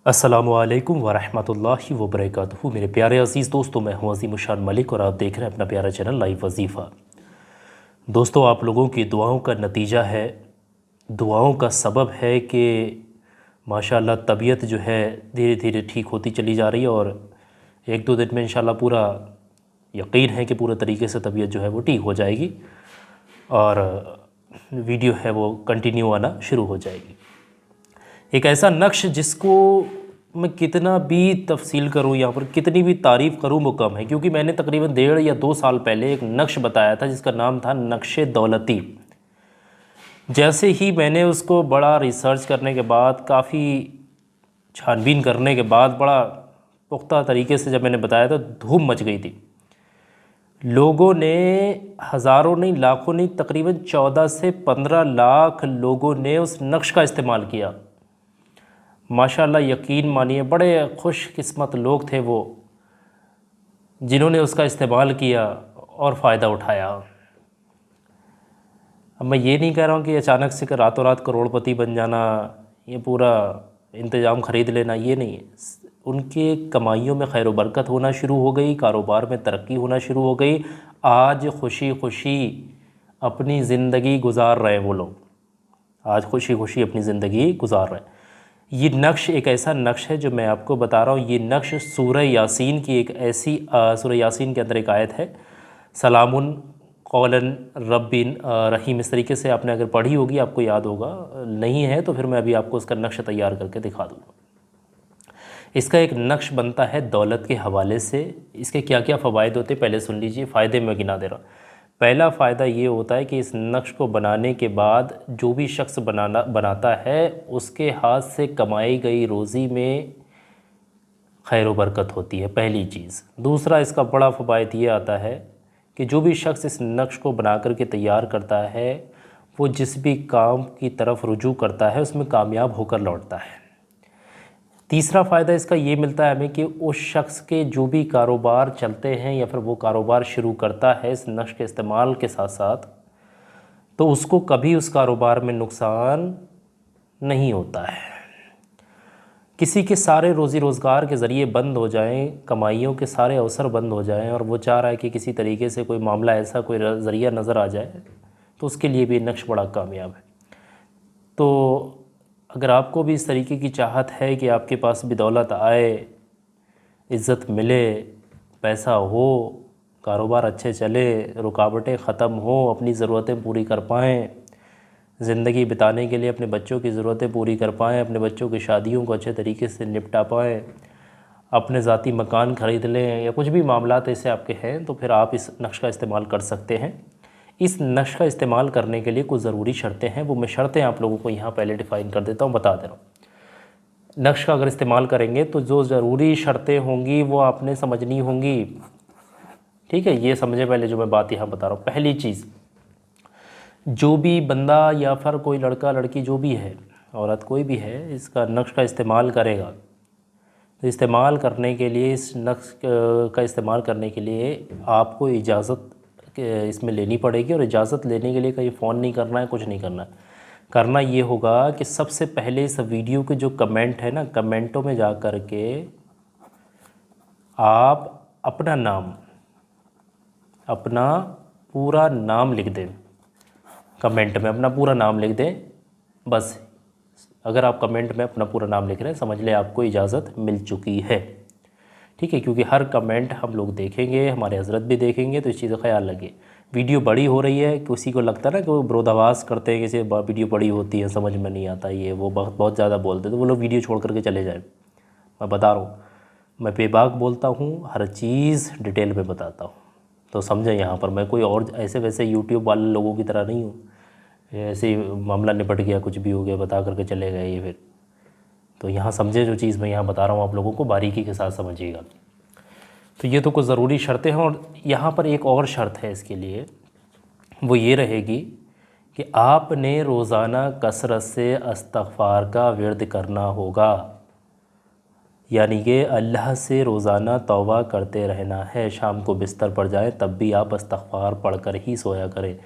अस्सलामुअलैकुम वरहमतुल्लाहि वबरकातुहू। मेरे प्यारे अज़ीज़ दोस्तों, मैं हूँ अज़ीम उशान मलिक और आप देख रहे हैं अपना प्यारा चैनल लाइव वजीफ़ा। दोस्तों, आप लोगों की दुआओं का नतीजा है, दुआओं का सबब है कि माशाअल्लाह तबीयत जो है धीरे धीरे ठीक होती चली जा रही है और एक दो दिन में इंशाअल्लाह पूरा यकीन है कि पूरे तरीके से तबीयत जो है वो ठीक हो जाएगी और वीडियो है वो कंटिन्यू आना शुरू हो जाएगी। एक ऐसा नक्श जिसको मैं कितना भी तफसील करूँ, यहाँ पर कितनी भी तारीफ़ करूँ वो कम है, क्योंकि मैंने तकरीबन 1.5 या 2 साल पहले एक नक्श बताया था जिसका नाम था नक्शे दौलती। जैसे ही मैंने उसको बड़ा रिसर्च करने के बाद, काफ़ी छानबीन करने के बाद, बड़ा पुख्ता तरीके से जब मैंने बताया था, धूम मच गई थी। लोगों ने, हज़ारों नहीं लाखों नहीं, तकरीबन 14 से 15 लाख लोगों ने उस नक्श का इस्तेमाल किया। माशाअल्लाह, यकीन मानिए बड़े खुशकिस्मत लोग थे वो जिन्होंने उसका इस्तेमाल किया और फ़ायदा उठाया। अब मैं ये नहीं कह रहा हूँ कि अचानक से रातों रात करोड़पति बन जाना, ये पूरा इंतज़ाम ख़रीद लेना, ये नहीं है। उनके कमाइयों में खैर बरकत होना शुरू हो गई, कारोबार में तरक्की होना शुरू हो गई। आज खुशी खुशी अपनी ज़िंदगी गुजार रहे हैं वो लोग, आज खुशी खुशी अपनी ज़िंदगी गुजार रहे हैं। ये नक्श एक ऐसा नक्श है जो मैं आपको बता रहा हूँ। ये नक्श सूरह यासीन की एक ऐसी सूरह यासीन के अंदर एक आयत है, सलामुन कौलन रब्बिन रहीम। इस तरीके से आपने अगर पढ़ी होगी आपको याद होगा, नहीं है तो फिर मैं अभी आपको उसका नक्श तैयार करके दिखा दूँगा। इसका एक नक्श बनता है दौलत के हवाले से। इसके क्या क्या फ़वाइद होते हैं पहले सुन लीजिए, फ़ायदे मैं गिना दे रहा हूँ। पहला फ़ायदा ये होता है कि इस नक्श को बनाने के बाद जो भी शख्स बनाता है उसके हाथ से कमाई गई रोज़ी में खैर व बरकत होती है, पहली चीज़। दूसरा, इसका बड़ा फ़वाइद ये आता है कि जो भी शख्स इस नक्श को बना कर के तैयार करता है वो जिस भी काम की तरफ रुजू करता है उसमें कामयाब होकर लौटता है। तीसरा फ़ायदा इसका ये मिलता है हमें कि उस शख्स के जो भी कारोबार चलते हैं या फिर वो कारोबार शुरू करता है इस नक्श के इस्तेमाल के साथ साथ, तो उसको कभी उस कारोबार में नुकसान नहीं होता है। किसी के सारे रोज़ी रोज़गार के ज़रिए बंद हो जाएं, कमाइयों के सारे अवसर बंद हो जाएं और वो चाह रहा है कि किसी तरीके से कोई मामला ऐसा, कोई ज़रिया नज़र आ जाए, तो उसके लिए भी नक्श बड़ा कामयाब है। तो अगर आपको भी इस तरीके की चाहत है कि आपके पास भी दौलत आए, इज़्ज़त मिले, पैसा हो, कारोबार अच्छे चले, रुकावटें ख़त्म हो, अपनी ज़रूरतें पूरी कर पाएँ, ज़िंदगी बिताने के लिए अपने बच्चों की ज़रूरतें पूरी कर पाएँ, अपने बच्चों की शादियों को अच्छे तरीके से निपटा पाएँ, अपने ज़ाती मकान ख़रीद लें, या कुछ भी मामलात ऐसे आपके हैं, तो फिर आप इस नक्श का इस्तेमाल कर सकते हैं। इस नक्श का इस्तेमाल करने के लिए कुछ ज़रूरी शर्तें हैं, वो मैं शर्तें आप लोगों को यहाँ पहले डिफ़ाइन कर देता हूँ, बता दे रहा हूँ। नक्श का अगर इस्तेमाल करेंगे तो जो ज़रूरी शर्तें होंगी वो आपने समझनी होंगी, ठीक है। ये समझे पहले जो मैं बात यहाँ बता रहा हूँ। पहली चीज़, जो भी बंदा या फिर कोई लड़का लड़की जो भी है, औरत कोई भी है, इसका नक्श का इस्तेमाल करेगा तो इस्तेमाल करने के लिए, इस नक्श का इस्तेमाल करने के लिए आपको इजाज़त इसमें लेनी पड़ेगी। और इजाज़त लेने के लिए कहीं फ़ोन नहीं करना है, कुछ नहीं करना है। करना ये होगा कि सबसे पहले इस वीडियो के जो कमेंट है ना, कमेंटों में जा कर के आप अपना नाम, अपना पूरा नाम लिख दें। कमेंट में अपना पूरा नाम लिख दें बस। अगर आप कमेंट में अपना पूरा नाम लिख रहे हैं, समझ लें आपको इजाज़त मिल चुकी है, ठीक है। क्योंकि हर कमेंट हम लोग देखेंगे, हमारे हजरत भी देखेंगे, तो इस चीज़ का ख्याल लगे। वीडियो बड़ी हो रही है, किसी को लगता है ना कि वो विरोधाभास करते हैं, किसी वीडियो बड़ी होती है, समझ में नहीं आता, ये वो बहुत ज़्यादा बोलते, तो वो लोग वीडियो छोड़ करके चले जाए। मैं बता रहा हूँ, मैं बेबाक बोलता हूँ, हर चीज़ डिटेल में बताता हूँ, तो समझें। यहाँ पर मैं कोई और ऐसे वैसे यूट्यूब वाले लोगों की तरह नहीं हूँ, ऐसे ही मामला निपट गया, कुछ भी हो गया, बता करके चले गए ये फिर। तो यहाँ समझे, जो चीज़ मैं यहाँ बता रहा हूँ आप लोगों को बारीकी के साथ समझिएगा। तो ये तो कुछ ज़रूरी शर्तें हैं। और यहाँ पर एक और शर्त है इसके लिए, वो ये रहेगी कि आपने रोज़ाना कसरत से इस्तग़फ़ार का विर्द करना होगा, यानी कि अल्लाह से रोज़ाना तौबा करते रहना है। शाम को बिस्तर पर जाएं तब भी आप इस्तग़फ़ार पढ़ कर ही सोया करें।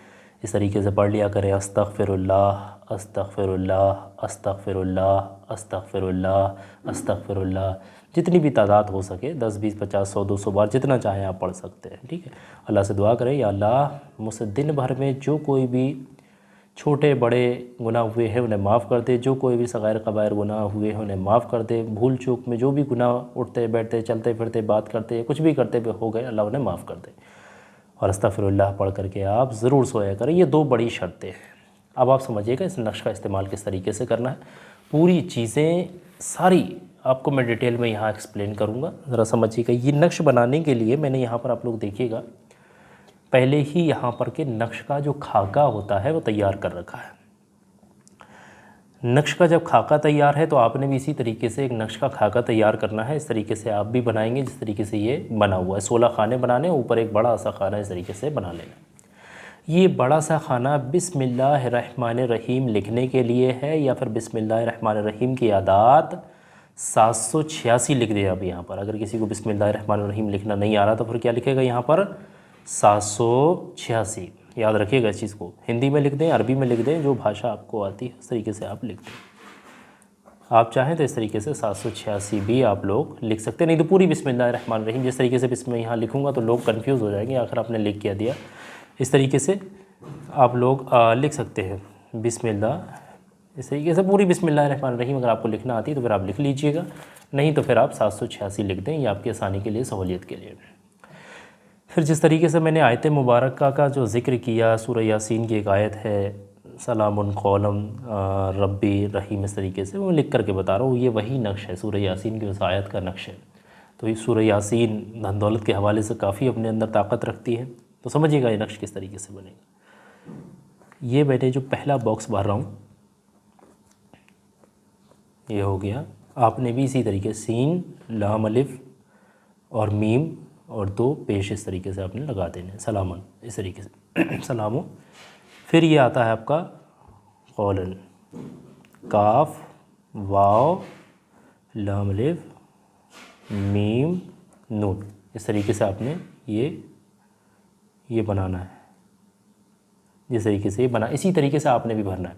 इस तरीके से पढ़ लिया करें, अस्तगफिरुल्लाह अस्तगफिरुल्लाह अस्तगफिरुल्लाह अस्तगफिरुल्लाह अस्तगफिरुल्लाह, जितनी भी तादाद हो सके 10 20 50 100 200 बार जितना चाहें आप पढ़ सकते हैं। ठीक है, अल्लाह से दुआ करें, या अल्लाह मुझसे दिन भर में जो कोई भी छोटे बड़े गुनाह हुए हैं उन्हें माफ़ कर दे, जो कोई भी सग़ाइर कबाइर गुनाह हुए हैं उन्हें माफ़ कर दे, भूल चूक में जो भी गुनाह उठते बैठते चलते फिरते बात करते कुछ भी करते हो गए अल्लाह उन्हें माफ़ कर दे। और अस्तग़फ़िरुल्लाह पढ़ करके आप ज़रूर सोया करें। ये 2 बड़ी शर्तें हैं। अब आप समझिएगा इस नक्श का इस्तेमाल किस तरीके से करना है। पूरी चीज़ें सारी आपको मैं डिटेल में यहाँ एक्सप्लेन करूँगा, ज़रा समझिएगा। ये नक्श बनाने के लिए मैंने यहाँ पर आप लोग देखिएगा पहले ही यहाँ पर के नक्श का जो खाका होता है वो तैयार कर रखा है। नक्श का जब खाका तैयार है तो आपने भी इसी तरीके से एक नक्श का खाका तैयार करना है। इस तरीके से आप भी बनाएंगे जिस तरीके से ये बना हुआ है। 16 खाने बनाने, ऊपर एक बड़ा सा खाना इस तरीके से बना लेना। ये बड़ा सा खाना बिस्मिल्लाहिर्रहमानिर्रहीम लिखने के लिए है, या फिर बिस्मिल्लाहिर्रहमानिर्रहीम की आदात 786 लिख दें आप यहाँ पर। अगर किसी को बिस्मिल्लाहिर्रहमानिर्रहीम लिखना नहीं आ रहा तो फिर क्या लिखेगा यहाँ पर 786। याद रखिएगा इस चीज़ को, हिंदी में लिख दें, अरबी में लिख दें, जो भाषा आपको आती है उस तरीके से आप लिख दें। आप चाहें तो इस तरीके से 786 भी आप लोग लिख सकते हैं, नहीं तो पूरी बिस्मिल्लाहिर्रहमानिर्रहीम जिस तरीके से मैं यहाँ लिखूँगा तो लोग कन्फ्यूज़ हो जाएंगे, आखिर आपने लिख क्या दिया। इस तरीके से आप लोग लिख सकते हैं बिस्मिल्लाह, इस तरीके से पूरी बिस्मिल्लाहिर्रहमानिर्रहीम अगर आपको लिखना आती है तो फिर आप लिख लीजिएगा, नहीं तो फिर आप 786 लिख दें, ये आपकी आसानी के लिए, सहूलियत के लिए। फिर जिस तरीके से मैंने आयत मुबारक का जो ज़िक्र किया, सूरह यासीन की एक आयत है, सलामुन कौलम रब्बी रहीम, इस तरीके से वो लिख करके बता रहा हूँ। ये वही नक्श है, सूरह यासीन की उस आयत का नक्श है। तो ये सूरह यासीन धन दौलत के हवाले से काफ़ी अपने अंदर ताकत रखती है। तो समझिएगा ये नक्श किस तरीके से बनेगा। ये मैंने जो पहला बॉक्स भर रहा हूँ ये हो गया। आपने भी इसी तरीके सीन, लाम, अलिफ और मीम और 2 पेश इस तरीके से आपने लगा देने, सलामन, इस तरीके से सलामो। फिर ये आता है आपका कौलन, काफ, वाव, लाम, अलिफ, मीम, नून, इस तरीके से आपने ये बनाना है। जिस तरीके से ये बना, इसी तरीके से आपने भी भरना है।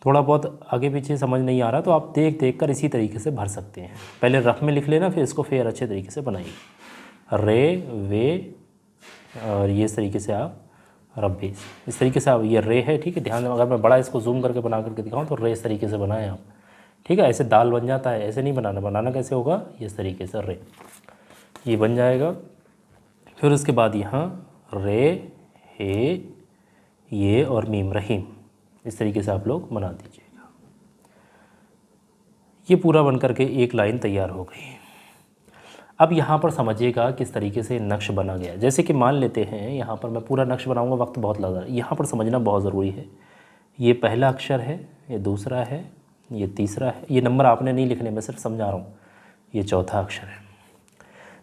थोड़ा बहुत आगे पीछे समझ नहीं आ रहा तो आप देख देख कर इसी तरीके से भर सकते हैं। पहले रफ़ में लिख लेना, फिर इसको फेर अच्छे तरीके से बनाइए, रे, वे, और ये इस तरीके से आप रब्बी, इस तरीके से आप, ये रे है, ठीक है। ध्यान, अगर मैं बड़ा इसको जूम करके बना करके दिखाऊं तो रे इस तरीके से बनाएं आप, ठीक है। ऐसे दाल बन जाता है, ऐसे नहीं बनाना। बनाना कैसे होगा, ये इस तरीके से रे, ये बन जाएगा। फिर उसके बाद यहाँ रे, हे, ये और मीम, रहीम, इस तरीके से आप लोग बना दीजिएगा। ये पूरा बन करके एक लाइन तैयार हो गई। अब यहाँ पर समझिएगा किस तरीके से नक्श बना गया। जैसे कि मान लेते हैं यहाँ पर मैं पूरा नक्श बनाऊंगा, वक्त बहुत लग रहा है। यहाँ पर समझना बहुत ज़रूरी है। ये पहला अक्षर है, ये दूसरा है, ये तीसरा है। ये नंबर आपने नहीं लिखने, मैं सिर्फ समझा रहा हूँ। ये चौथा अक्षर है।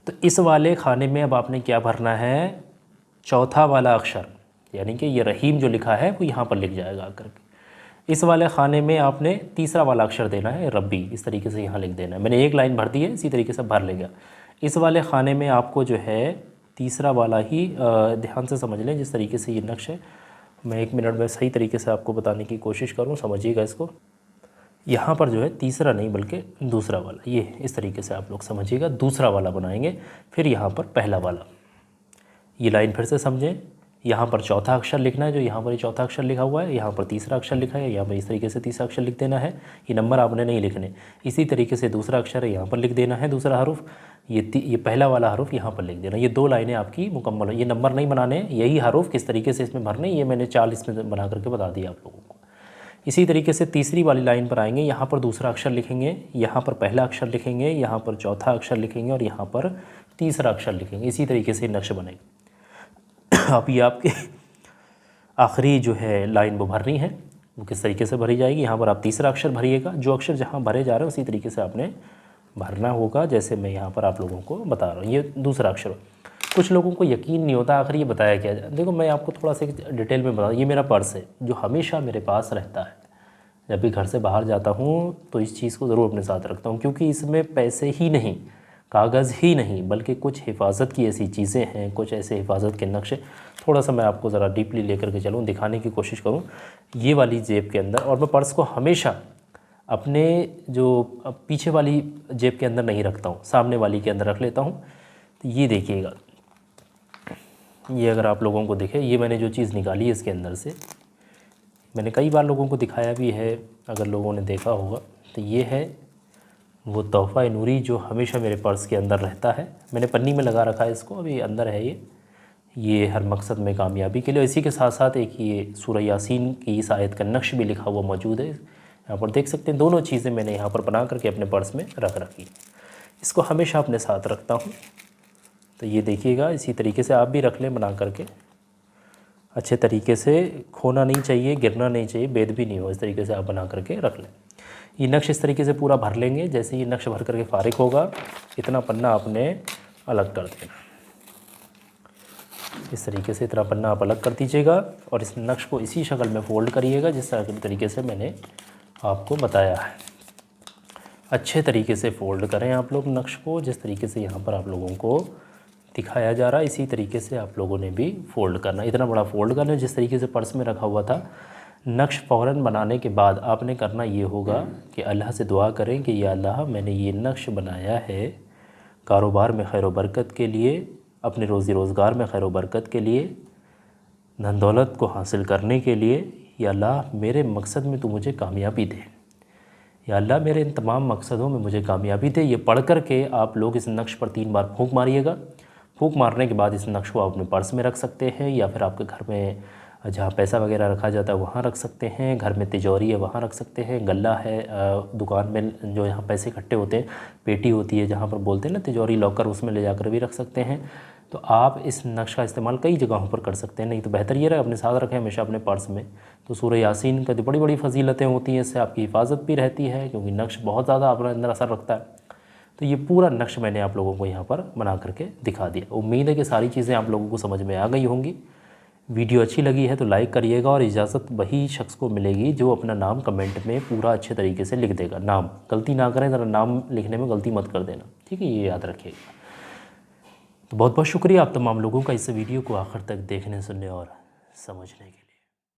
तो इस वाले खाने में अब आपने क्या भरना है, चौथा वाला अक्षर, यानी कि ये रहीम जो लिखा है वो यहाँ पर लिख जाएगा आकर के। इस वाले खाने में आपने तीसरा वाला अक्षर देना है, रब्बी, इस तरीके से यहाँ लिख देना है। मैंने एक लाइन भर दी है, इसी तरीके से भर लेगा। इस वाले खाने में आपको जो है तीसरा वाला ही, ध्यान से समझ लें जिस तरीके से ये नक्श है। मैं 1 मिनट में सही तरीके से आपको बताने की कोशिश करूँ, समझिएगा इसको। यहाँ पर जो है तीसरा नहीं बल्कि दूसरा वाला, ये इस तरीके से आप लोग समझिएगा, दूसरा वाला बनाएंगे। फिर यहाँ पर पहला वाला, ये लाइन फिर से समझें। यहाँ पर चौथा अक्षर लिखना है, जो यहाँ पर चौथा अक्षर लिखा हुआ है, यहाँ पर तीसरा अक्षर लिखा है, यहाँ पर इस तरीके से तीसरा अक्षर लिख देना है। ये नंबर आपने नहीं लिखने। इसी तरीके से दूसरा अक्षर है, यहाँ पर लिख देना है दूसरा हरूफ, ये पहला वाला हरूफ यहाँ पर लिख देना। ये 2 लाइनें आपकी मुकम्मल हो। ये नंबर नहीं बनाने, यही हरूफ किस तरीके से इसमें भरने, ये मैंने 40 में बना करके बता दिया आप लोगों को। इसी तरीके से तीसरी वाली लाइन पर आएंगे, यहाँ पर दूसरा अक्षर लिखेंगे, यहाँ पर पहला अक्षर लिखेंगे, यहाँ पर चौथा अक्षर लिखेंगे और यहाँ पर तीसरा अक्षर लिखेंगे। इसी तरीके से नक्श बनेगा। अब ये आपके आखिरी जो है लाइन वो भरनी है, वो किस तरीके से भरी जाएगी। यहाँ पर आप तीसरा अक्षर भरिएगा, जो अक्षर जहाँ भरे जा रहे हैं उसी तरीके से आपने भरना होगा, जैसे मैं यहाँ पर आप लोगों को बता रहा हूँ। ये दूसरा अक्षर, कुछ लोगों को यकीन नहीं होता आखिर ये बताया क्या जाए। देखो मैं आपको थोड़ा सा डिटेल में बता, ये मेरा पर्स है जो हमेशा मेरे पास रहता है। जब भी घर से बाहर जाता हूँ तो इस चीज़ को ज़रूर अपने साथ रखता हूँ, क्योंकि इसमें पैसे ही नहीं, कागज़ ही नहीं बल्कि कुछ हिफाजत की ऐसी चीज़ें हैं, कुछ ऐसे हिफाजत के नक्शे। थोड़ा सा मैं आपको ज़रा डीपली लेकर के चलूँ, दिखाने की कोशिश करूँ। ये वाली जेब के अंदर, और मैं पर्स को हमेशा अपने जो पीछे वाली जेब के अंदर नहीं रखता हूँ, सामने वाली के अंदर रख लेता हूँ। तो ये देखिएगा, ये अगर आप लोगों को दिखे, ये मैंने जो चीज़ निकाली है इसके अंदर से, मैंने कई बार लोगों को दिखाया भी है, अगर लोगों ने देखा होगा। तो ये है वो तोहफ़ा नूरी जो हमेशा मेरे पर्स के अंदर रहता है। मैंने पन्नी में लगा रखा है इसको, अभी अंदर है ये हर मकसद में कामयाबी के लिए। इसी के साथ साथ एक ये सूरह यासीन की इस आयत का नक्श भी लिखा हुआ मौजूद है, यहाँ पर देख सकते हैं। दोनों चीज़ें मैंने यहाँ पर बना करके अपने पर्स में रख रखी। इसको हमेशा अपने साथ रखता हूँ। तो ये देखिएगा, इसी तरीके से आप भी रख लें बना करके, अच्छे तरीके से, खोना नहीं चाहिए, गिरना नहीं चाहिए, बेद भी नहीं हो, इस तरीके से आप बना करके रख लें। ये नक्श इस तरीके से पूरा भर लेंगे। जैसे ये नक्श भर करके फारिग होगा, इतना पन्ना आपने अलग कर देना। इस तरीके से इतना पन्ना आप अलग कर दीजिएगा और इस नक्श को इसी शक्ल में फ़ोल्ड करिएगा जिस तरीके से मैंने आपको बताया है। अच्छे तरीके से फ़ोल्ड करें आप लोग नक्श को, जिस तरीके से यहाँ पर आप लोगों को दिखाया जा रहा है, इसी तरीके से आप लोगों ने भी फ़ोल्ड करना। इतना बड़ा फ़ोल्ड करना जिस तरीके से पर्स में रखा हुआ था। नक्श फ़ौरन बनाने के बाद आपने करना ये होगा कि अल्लाह से दुआ करें कि या अल्लाह, मैंने ये नक्श बनाया है कारोबार में खैर व बरकत के लिए, अपने रोज़ी रोज़गार में खैर व बरकत के लिए, धन दौलत को हासिल करने के लिए। या अल्लाह, मेरे मकसद में तू मुझे कामयाबी दे। या अल्लाह, मेरे इन तमाम मकसदों में मुझे कामयाबी दे। ये पढ़ कर के आप लोग इस नक्श पर 3 बार फूंक मारिएगा। फूंक मारने के बाद इस नक्श को आप अपने पर्स में रख सकते हैं, या फिर आपके घर में जहाँ पैसा वगैरह रखा जाता है वहाँ रख सकते हैं। घर में तिजोरी है वहाँ रख सकते हैं। गल्ला है, दुकान में जो यहाँ पैसे इकट्ठे होते हैं, पेटी होती है जहाँ पर बोलते हैं ना तिजोरी, लॉकर, उसमें ले जाकर भी रख सकते हैं। तो आप इस नक्श का इस्तेमाल कई जगहों पर कर सकते हैं। नहीं तो बेहतर ये रहे अपने साथ रखें हमेशा अपने पर्स में। तो सूरह यासीन का जो बड़ी बड़ी फजीलतें होती हैं, इससे आपकी हिफाजत भी रहती है, क्योंकि नक्श बहुत ज़्यादा अपने अंदर असर रखता है। तो ये पूरा नक्श मैंने आप लोगों को यहाँ पर बना करके दिखा दिया। उम्मीद है कि सारी चीज़ें आप लोगों को समझ में आ गई होंगी। वीडियो अच्छी लगी है तो लाइक करिएगा, और इजाज़त वही शख्स को मिलेगी जो अपना नाम कमेंट में पूरा अच्छे तरीके से लिख देगा। नाम गलती ना करें, ज़रा नाम लिखने में गलती मत कर देना, ठीक है, ये याद रखिएगा। तो बहुत बहुत शुक्रिया आप तमाम लोगों का इस वीडियो को आखिर तक देखने, सुनने और समझने के